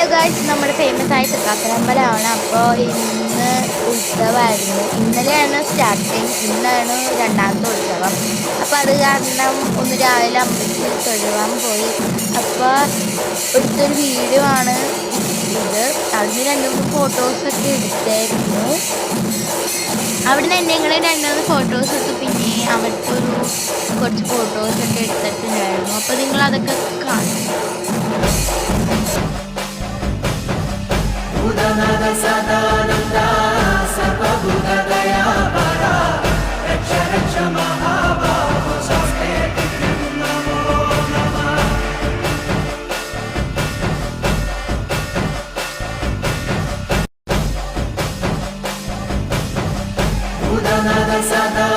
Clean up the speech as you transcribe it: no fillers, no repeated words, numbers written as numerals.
Hello guys, നമ്മുടെ famous ആയ തൃക്കാക്കരമ്പലമാണ്. അപ്പോൾ ഇന്ന് ഉത്സവമായിരുന്നു. ഇന്നലെയാണ് സ്റ്റാർട്ടിങ്, ഇന്നാണ് രണ്ടാമത്തെ ഉത്സവം. അപ്പോൾ അത് കാരണം ഒന്ന് രാവിലെ അമ്പലത്തിൽ തൊഴുവാൻ പോയി. അപ്പോൾ എടുത്തൊരു വീഡിയോ ആണ് ഇത്. അവിടുന്ന് രണ്ട് മൂന്ന് ഫോട്ടോസൊക്കെ എടുത്തായിരുന്നു. അവിടുന്ന് എന്തെങ്കിലും രണ്ട് മൂന്ന് ഫോട്ടോസ് എടുത്തു. പിന്നെ അവിടുത്തെ കുറച്ച് ഫോട്ടോസൊക്കെ എടുത്തിട്ടുണ്ടായിരുന്നു. അപ്പോൾ നിങ്ങളതൊക്കെ കാണും. Buddha Sadananda Sarvabhuta Dayapara Raksha Raksha Mahabhaho Saste Namo Namah Buddha Sadananda